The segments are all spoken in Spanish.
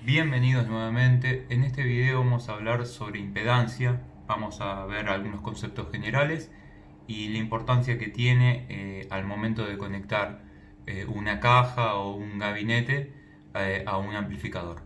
Bienvenidos nuevamente. En este video vamos a hablar sobre impedancia. Vamos a ver algunos conceptos generales y la importancia que tiene al momento de conectar una caja o un gabinete a un amplificador.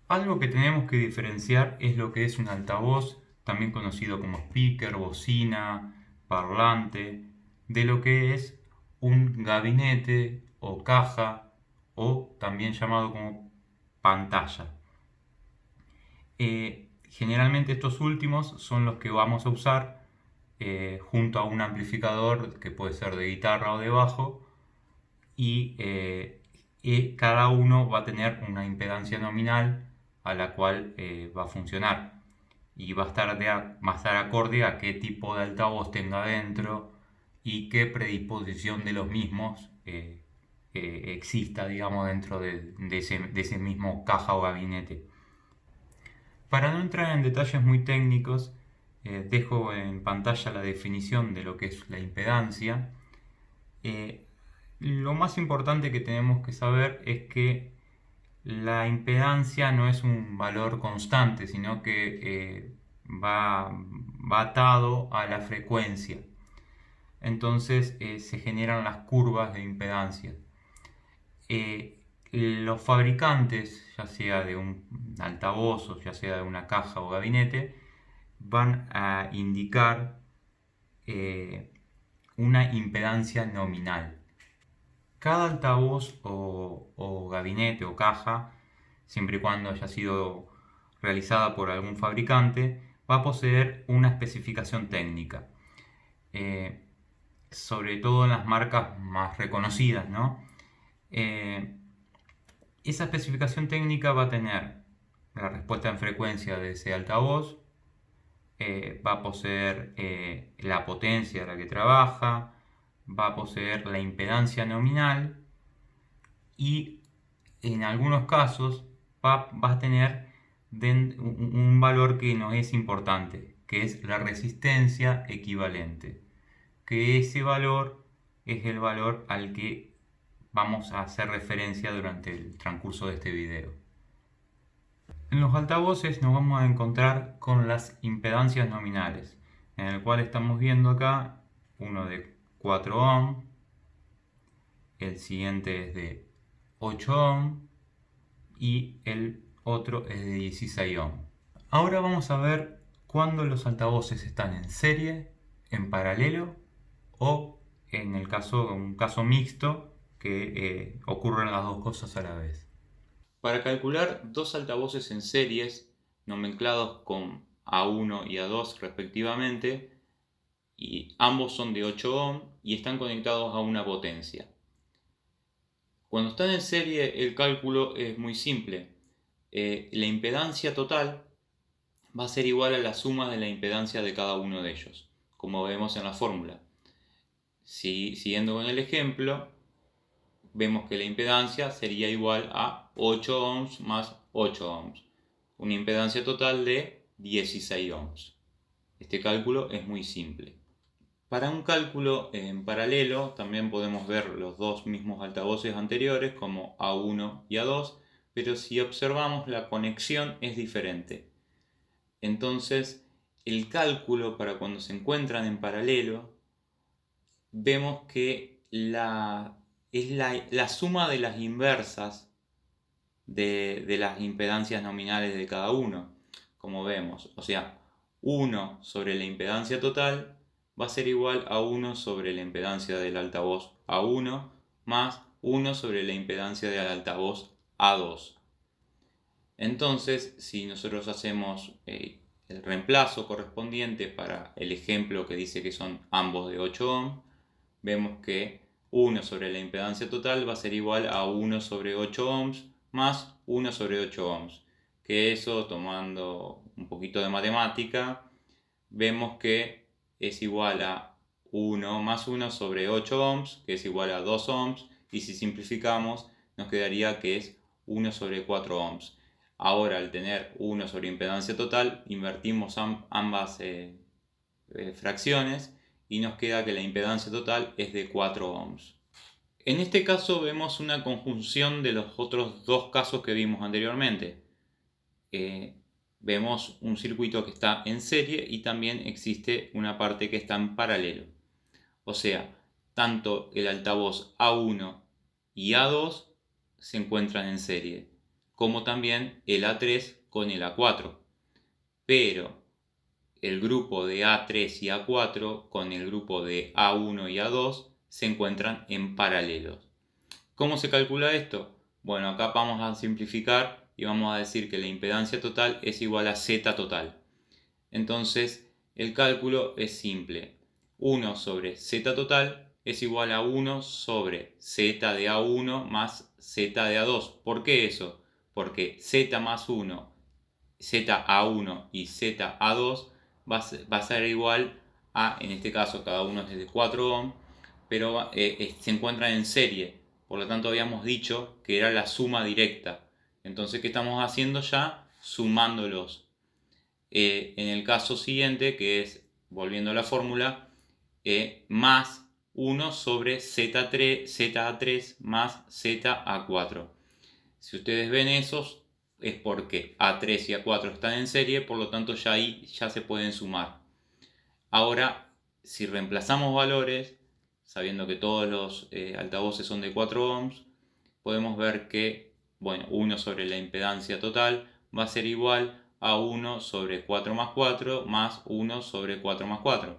Algo que tenemos que diferenciar es lo que es un altavoz, también conocido como speaker, bocina, parlante, de lo que es un gabinete o caja o también llamado como pantalla. Generalmente estos últimos son los que vamos a usar junto a un amplificador que puede ser de guitarra o de bajo y cada uno va a tener una impedancia nominal a la cual va a funcionar y va a estar acorde a qué tipo de altavoz tenga dentro y qué predisposición de los mismos exista, digamos, dentro de ese mismo caja o gabinete. Para no entrar en detalles muy técnicos, dejo en pantalla la definición de lo que es la impedancia. Eh, lo más importante que tenemos que saber es que la impedancia no es un valor constante, sino que va atado a la frecuencia. Entonces se generan las curvas de impedancia. Los fabricantes, ya sea de un altavoz o ya sea de una caja o gabinete, van a indicar una impedancia nominal. Cada altavoz o gabinete o caja, siempre y cuando haya sido realizada por algún fabricante, va a poseer una especificación técnica. Eh, Sobre todo en las marcas más reconocidas, ¿no? Esa especificación técnica va a tener la respuesta en frecuencia de ese altavoz, va a poseer la potencia a la que trabaja, va a poseer la impedancia nominal y en algunos casos va a tener un valor que no es importante, que es la resistencia equivalente, que ese valor es el valor al que vamos a hacer referencia durante el transcurso de este video. En los altavoces nos vamos a encontrar con las impedancias nominales, en el cual estamos viendo acá uno de 4 ohm, el siguiente es de 8 ohm y el otro es de 16 ohm. Ahora vamos a ver cuándo los altavoces están en serie, en paralelo o en el caso, un caso mixto que ocurren las dos cosas a la vez. Para calcular dos altavoces en series, nomenclados con A1 y A2 respectivamente, y ambos son de 8 ohm y están conectados a una potencia. Cuando están en serie el cálculo es muy simple. La impedancia total va a ser igual a la suma de la impedancia de cada uno de ellos, como vemos en la fórmula. Siguiendo con el ejemplo, vemos que la impedancia sería igual a 8 ohms más 8 ohms, una impedancia total de 16 ohms. Este cálculo es muy simple. Para un cálculo en paralelo también podemos ver los dos mismos altavoces anteriores como A1 y A2, pero si observamos la conexión es diferente. Entonces el cálculo para cuando se encuentran en paralelo, vemos que es la suma de las inversas de las impedancias nominales de cada uno, como vemos. O sea, 1 sobre la impedancia total va a ser igual a 1 sobre la impedancia del altavoz A1 más 1 sobre la impedancia del altavoz A2. Entonces, si nosotros hacemos el reemplazo correspondiente para el ejemplo que dice que son ambos de 8 ohm, vemos que 1 sobre la impedancia total va a ser igual a 1 sobre 8 ohms más 1 sobre 8 ohms. Que eso, tomando un poquito de matemática, vemos que es igual a 1 más 1 sobre 8 ohms, que es igual a 2 ohms, y si simplificamos nos quedaría que es 1 sobre 4 ohms. Ahora, al tener 1 sobre impedancia total, invertimos ambas fracciones y nos queda que la impedancia total es de 4 ohms. En este caso vemos una conjunción de los otros dos casos que vimos anteriormente. Vemos un circuito que está en serie y también existe una parte que está en paralelo. O sea, tanto el altavoz A1 y A2 se encuentran en serie, como también el A3 con el A4. Pero el grupo de A3 y A4 con el grupo de A1 y A2 se encuentran en paralelos. ¿Cómo se calcula esto? Bueno, acá vamos a simplificar y vamos a decir que la impedancia total es igual a Z total. Entonces, el cálculo es simple. 1 sobre Z total es igual a 1 sobre Z de A1 más Z de A2. ¿Por qué eso? Porque Z más 1, ZA1 y ZA2 va a ser igual a, en este caso cada uno es de 4 ohm, pero se encuentran en serie. Por lo tanto habíamos dicho que era la suma directa. Entonces, ¿qué estamos haciendo ya? Sumándolos. En el caso siguiente, que es, volviendo a la fórmula, más 1 sobre ZA3 más ZA4. Si ustedes ven esos, es porque A3 y A4 están en serie, por lo tanto ya ahí ya se pueden sumar. Ahora, si reemplazamos valores, sabiendo que todos los altavoces son de 4 ohms, podemos ver que, bueno, 1 sobre la impedancia total va a ser igual a 1 sobre 4 más 4 más 1 sobre 4 más 4,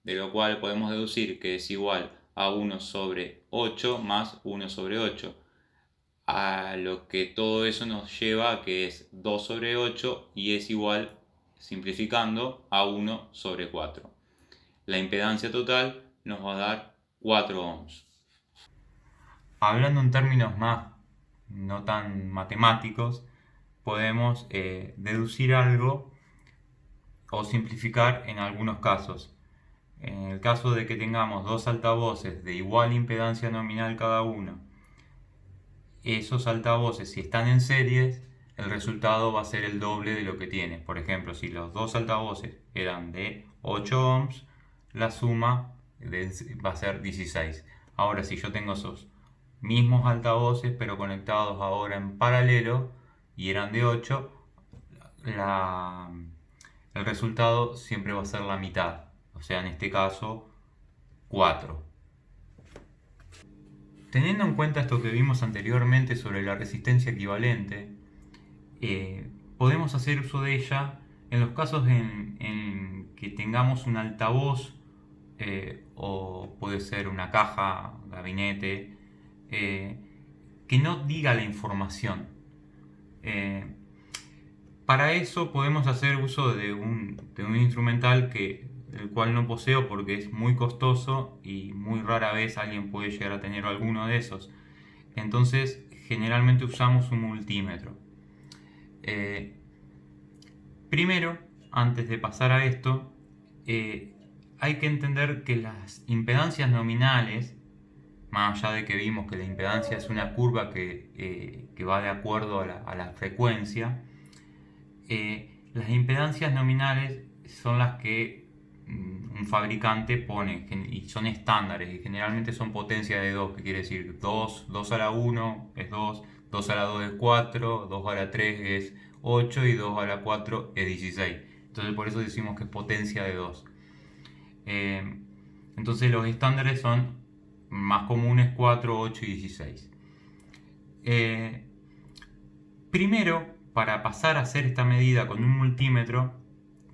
de lo cual podemos deducir que es igual a 1 sobre 8 más 1 sobre 8, a lo que todo eso nos lleva a que es 2 sobre 8 y es igual, simplificando, a 1 sobre 4. La impedancia total nos va a dar 4 ohms. Hablando en términos más no tan matemáticos, podemos deducir algo o simplificar en algunos casos. En el caso de que tengamos dos altavoces de igual impedancia nominal cada uno, esos altavoces, si están en series, el resultado va a ser el doble de lo que tiene. Por ejemplo, si los dos altavoces eran de 8 ohms, la suma va a ser 16. Ahora, si yo tengo esos mismos altavoces, pero conectados ahora en paralelo, y eran de 8, el resultado siempre va a ser la mitad. O sea, en este caso, 4. Teniendo en cuenta esto que vimos anteriormente sobre la resistencia equivalente, podemos hacer uso de ella en los casos en que tengamos un altavoz o puede ser una caja, gabinete, que no diga la información. Para eso podemos hacer uso de un instrumental el cual no poseo porque es muy costoso y muy rara vez alguien puede llegar a tener alguno de esos. Entonces generalmente usamos un multímetro. Primero, antes de pasar a esto, hay que entender que las impedancias nominales, más allá de que vimos que la impedancia es una curva que va de acuerdo a la frecuencia, las impedancias nominales son las que un fabricante pone y son estándares y generalmente son potencia de 2, que quiere decir 2 a la 1 es 2, 2 a la 2 es 4, 2 a la 3 es 8 y 2 a la 4 es 16. Entonces por eso decimos que es potencia de 2. Entonces los estándares son más comunes 4, 8 y 16. Primero, para pasar a hacer esta medida con un multímetro,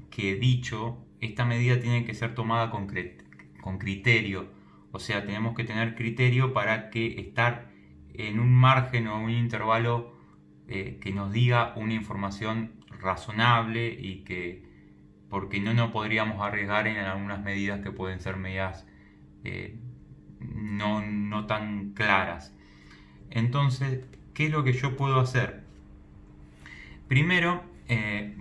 que dicho, esta medida tiene que ser tomada con criterio. O sea, tenemos que tener criterio para que estar en un margen o un intervalo que nos diga una información razonable y que, porque no nos podríamos arriesgar en algunas medidas que pueden ser medidas no tan claras. Entonces, ¿qué es lo que yo puedo hacer? Primero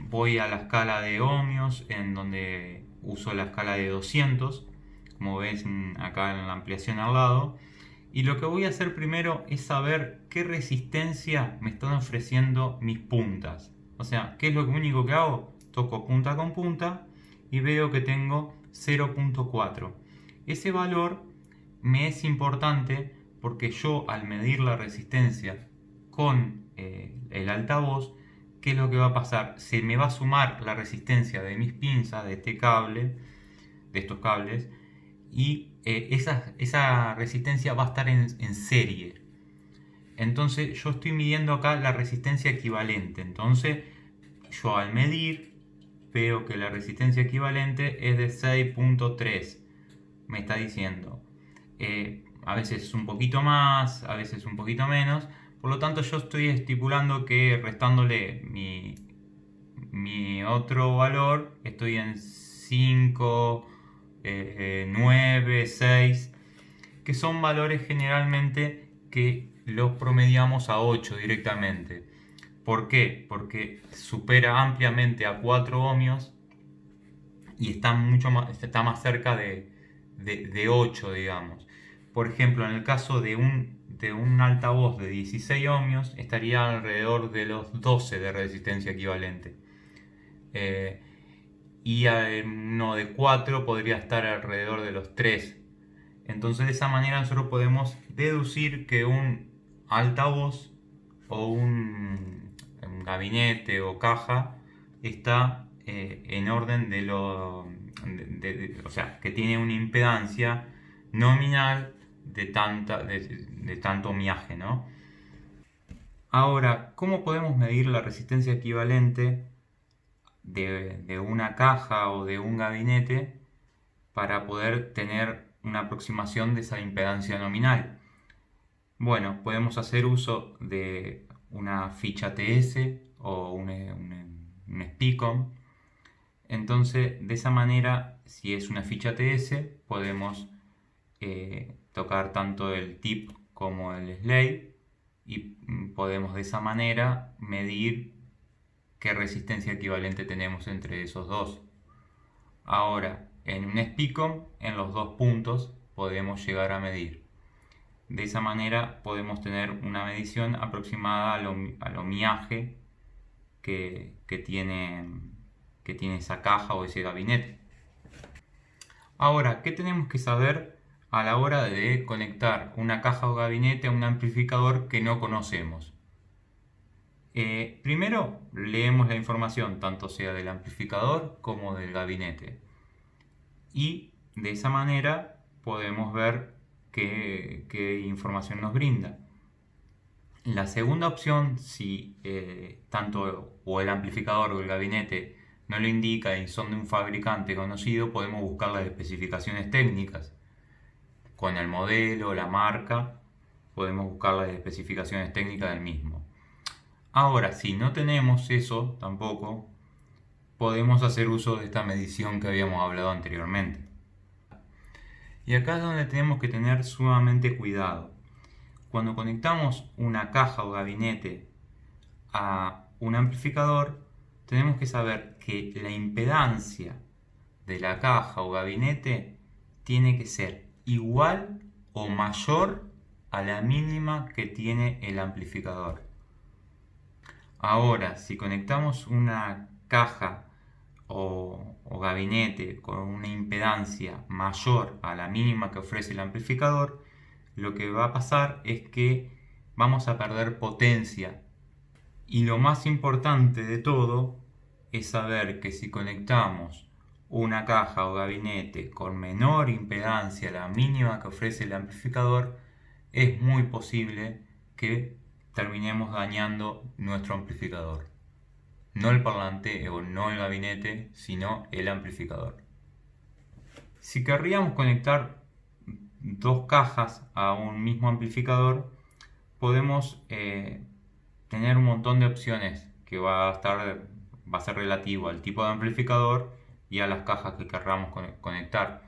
voy a la escala de ohmios, en donde uso la escala de 200, como ves acá en la ampliación al lado. Y lo que voy a hacer primero es saber qué resistencia me están ofreciendo mis puntas. O sea, ¿qué es lo único que hago? Toco punta con punta y veo que tengo 0.4. Ese valor me es importante Porque yo al medir la resistencia con el altavoz, ¿qué es lo que va a pasar? Se me va a sumar la resistencia de mis pinzas, de este cable, de estos cables, y esa resistencia va a estar en serie. Entonces yo estoy midiendo acá la resistencia equivalente. Entonces yo al medir veo que la resistencia equivalente es de 6.3. Me está diciendo. A veces un poquito más, a veces un poquito menos. Por lo tanto yo estoy estipulando que restándole mi otro valor, estoy en 5, 9, 6, que son valores generalmente que los promediamos a 8 directamente. ¿Por qué? Porque supera ampliamente a 4 ohmios y está más cerca de 8, digamos. Por ejemplo, en el caso de un altavoz de 16 ohmios, estaría alrededor de los 12 de resistencia equivalente. Y uno de 4 podría estar alrededor de los 3. Entonces de esa manera nosotros podemos deducir que un altavoz o un gabinete o caja está en orden o sea, que tiene una impedancia nominal de tanto ohmiaje, ¿no? Ahora, ¿cómo podemos medir la resistencia equivalente de una caja o de un gabinete para poder tener una aproximación de esa impedancia nominal? Bueno, podemos hacer uso de una ficha TS o un SPICOM. Entonces, de esa manera, si es una ficha TS, podemos tocar tanto el tip como el slave y podemos de esa manera medir qué resistencia equivalente tenemos entre esos dos. Ahora, en un SPICOM, en los dos puntos podemos llegar a medir. De esa manera podemos tener una medición aproximada al ohmiaje que tiene esa caja o ese gabinete. Ahora, ¿qué tenemos que saber a la hora de conectar una caja o gabinete a un amplificador que no conocemos? Primero leemos la información, tanto sea del amplificador como del gabinete. Y de esa manera podemos ver qué información nos brinda. La segunda opción, si tanto o el amplificador o el gabinete no lo indica y son de un fabricante conocido, podemos buscar las especificaciones técnicas. Con el modelo, la marca, podemos buscar las especificaciones técnicas del mismo. Ahora, si no tenemos eso tampoco, podemos hacer uso de esta medición que habíamos hablado anteriormente. Y acá es donde tenemos que tener sumamente cuidado. Cuando conectamos una caja o gabinete a un amplificador, tenemos que saber que la impedancia de la caja o gabinete tiene que ser igual o mayor a la mínima que tiene el amplificador. Ahora, si conectamos una caja o gabinete con una impedancia mayor a la mínima que ofrece el amplificador, lo que va a pasar es que vamos a perder potencia. Y lo más importante de todo es saber que si conectamos una caja o gabinete con menor impedancia a la mínima que ofrece el amplificador, es muy posible que terminemos dañando nuestro amplificador. No el parlante o no el gabinete, sino el amplificador. Si querríamos conectar dos cajas a un mismo amplificador, podemos tener un montón de opciones que va a ser relativo al tipo de amplificador y a las cajas que querramos conectar.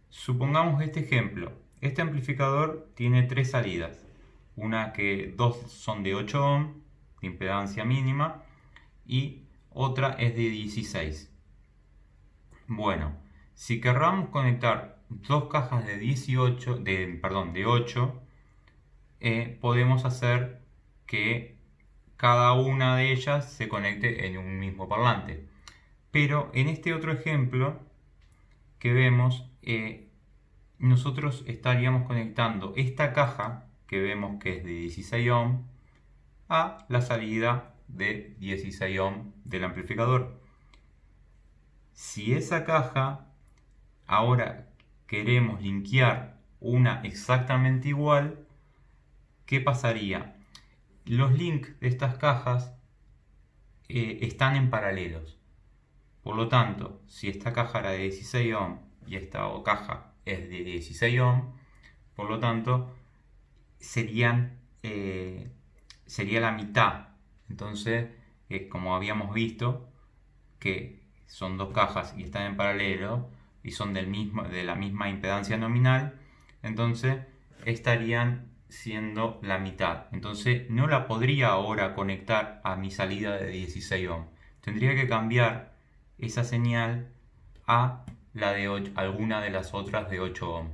Supongamos este ejemplo. Este amplificador tiene tres salidas. Dos son de 8 ohm de impedancia mínima y otra es de 16. Bueno, si querramos conectar dos cajas de 8, podemos hacer que cada una de ellas se conecte en un mismo parlante. Pero en este otro ejemplo que vemos, nosotros estaríamos conectando esta caja que vemos que es de 16 ohm a la salida de 16 ohm del amplificador. Si esa caja ahora queremos linkear una exactamente igual, ¿qué pasaría? Los links de estas cajas están en paralelos. Por lo tanto, si esta caja era de 16 ohm y esta caja es de 16 ohm, por lo tanto sería la mitad. Entonces, como habíamos visto que son dos cajas y están en paralelo y son de la misma impedancia nominal, entonces estarían siendo la mitad. Entonces no la podría ahora conectar a mi salida de 16 ohm. Tendría que cambiar esa señal a la de alguna de las otras de 8 ohm.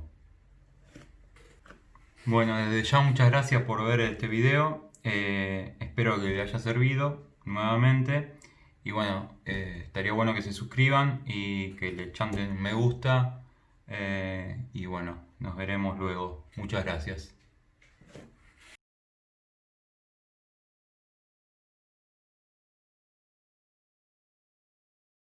Bueno, desde ya muchas gracias por ver este video. Espero que les haya servido nuevamente. Y bueno, estaría bueno que se suscriban y que le chanten me gusta. Y bueno, nos veremos luego. Muchas gracias.